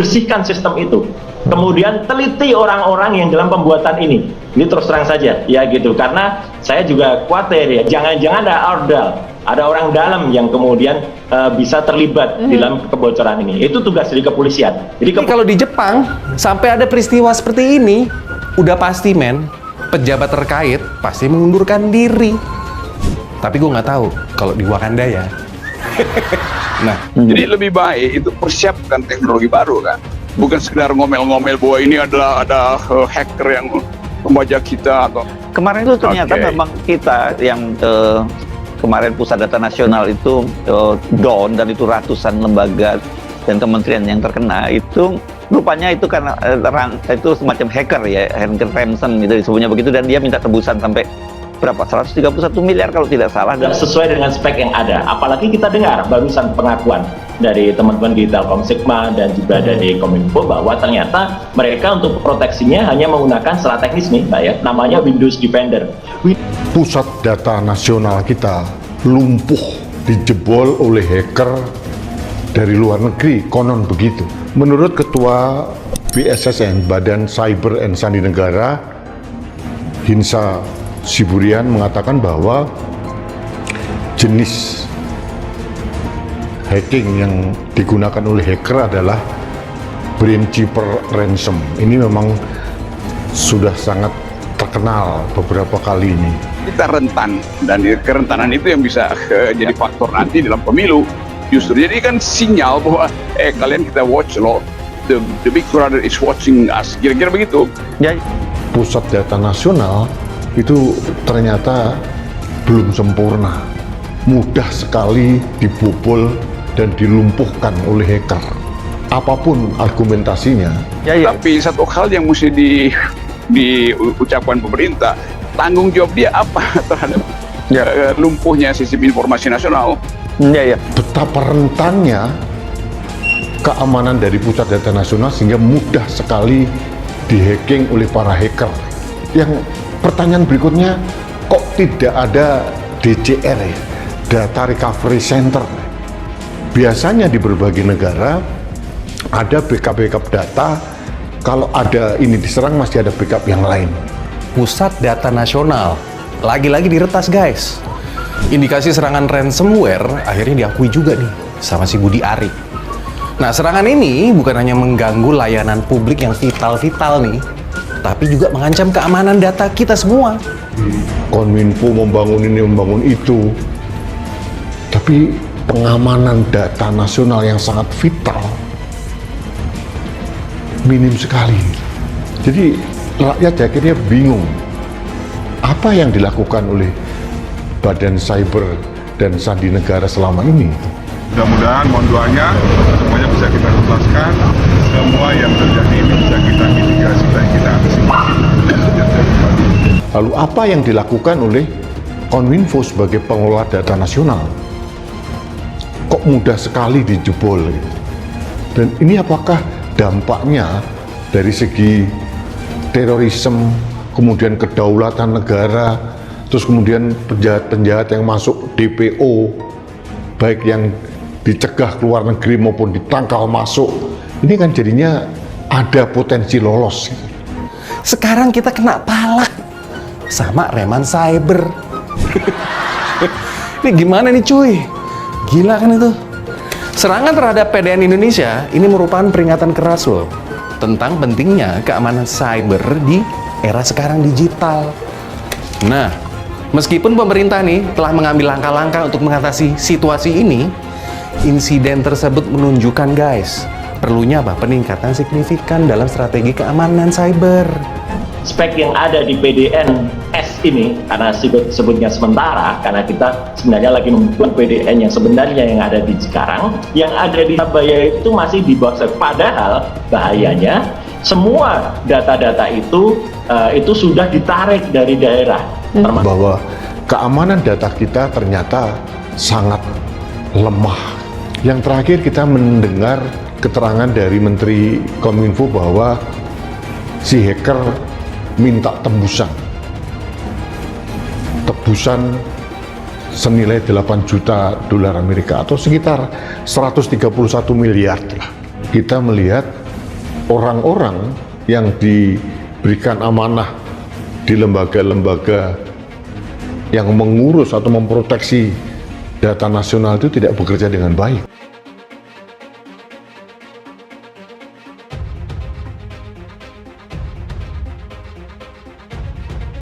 bersihkan sistem itu. Kemudian teliti orang-orang yang dalam pembuatan ini. Ini terus terang saja, ya gitu. Karena saya juga khawatir ya, jangan-jangan ada ordal, ada orang dalam yang kemudian bisa terlibat di dalam kebocoran ini. Itu tugas dari kepolisian. Jadi kalau di Jepang sampai ada peristiwa seperti ini, udah pasti men, pejabat terkait pasti mengundurkan diri. Tapi gue nggak tahu kalau di Wakanda ya. Nah, jadi lebih baik itu persiapkan teknologi baru kan, bukan sekedar ngomel-ngomel bahwa ini adalah ada hacker yang membajak kita atau. Kemarin itu ternyata memang kita yang kemarin Pusat Data Nasional itu down, dan itu ratusan lembaga dan kementerian yang terkena itu rupanya itu karena itu semacam hacker ya, hacker ransom gitu disebutnya begitu, dan dia minta tebusan sampai berapa, 131 miliar kalau tidak salah. Dan sesuai dengan spek yang ada. Apalagi kita dengar barusan pengakuan dari teman-teman di Telkom Sigma dan juga dari Kominfo bahwa ternyata mereka untuk proteksinya hanya menggunakan secara teknis nih Pak ya, namanya Windows Defender. Pusat Data Nasional kita lumpuh, dijebol oleh hacker dari luar negeri, konon begitu. Menurut Ketua BSSN, Badan Cyber and Sandi Negara, Hinsa Siburian mengatakan bahwa jenis hacking yang digunakan oleh hacker adalah brain chipper ransom. Ini memang sudah sangat terkenal beberapa kali ini. Kita rentan, dan kerentanan itu yang bisa jadi faktor nanti dalam pemilu. Justru jadi kan sinyal bahwa kalian kita watch loh, the big brother is watching us, kira-kira begitu. Ya. Pusat Data Nasional itu ternyata belum sempurna, mudah sekali dibobol dan dilumpuhkan oleh hacker. Apapun argumentasinya. Tapi satu hal yang mesti diucapkan pemerintah, tanggung jawab dia apa terhadap lumpuhnya sistem informasi nasional. Betapa rentannya keamanan dari Pusat Data Nasional sehingga mudah sekali dihacking oleh para hacker. Yang pertanyaan berikutnya, kok tidak ada DCR ya, Data Recovery Center? Biasanya di berbagai negara ada backup data, kalau ada ini diserang masih ada backup yang lain. Pusat Data Nasional lagi-lagi diretas guys. Indikasi serangan ransomware akhirnya diakui juga nih sama si Budi Ari. Nah, serangan ini bukan hanya mengganggu layanan publik yang vital-vital nih, tapi juga mengancam keamanan data kita semua. Kominfo membangun ini, membangun itu, tapi pengamanan data nasional yang sangat vital minim sekali. Jadi rakyat akhirnya bingung apa yang dilakukan oleh Badan Cyber dan Sandi Negara selama ini. Mudah-mudahan mohon doanya semuanya bisa kita tuntaskan, semua yang terjadi ini bisa kita mitigasi dan kita antisipasi. Lalu apa yang dilakukan oleh Kominfo sebagai pengelola data nasional? Kok mudah sekali dijebol gitu. Dan ini apakah dampaknya dari segi terorisme, kemudian kedaulatan negara, terus kemudian penjahat-penjahat yang masuk DPO, baik yang dicegah keluar negeri maupun ditangkal masuk, ini kan jadinya ada potensi lolos. Sekarang kita kena palak sama reman cyber. Ini gimana nih cuy? Gila kan itu? Serangan terhadap PDN Indonesia ini merupakan peringatan keras loh tentang pentingnya keamanan cyber di era sekarang digital. Nah, meskipun pemerintah nih telah mengambil langkah-langkah untuk mengatasi situasi ini, insiden tersebut menunjukkan guys, perlunya apa? Peningkatan signifikan dalam strategi keamanan cyber. Spek yang ada di PDN S ini, karena sebutnya sementara, karena kita sebenarnya lagi membuat PDN yang sebenarnya yang ada di sekarang, yang ada di Surabaya itu masih di bawah spek. Padahal bahayanya semua data-data itu sudah ditarik dari daerah. Bahwa keamanan data kita ternyata sangat lemah. Yang terakhir kita mendengar keterangan dari Menteri Kominfo bahwa si hacker minta tebusan senilai 8 juta dolar Amerika atau sekitar 131 miliar. Kita melihat orang-orang yang diberikan amanah di lembaga-lembaga yang mengurus atau memproteksi data nasional itu tidak bekerja dengan baik.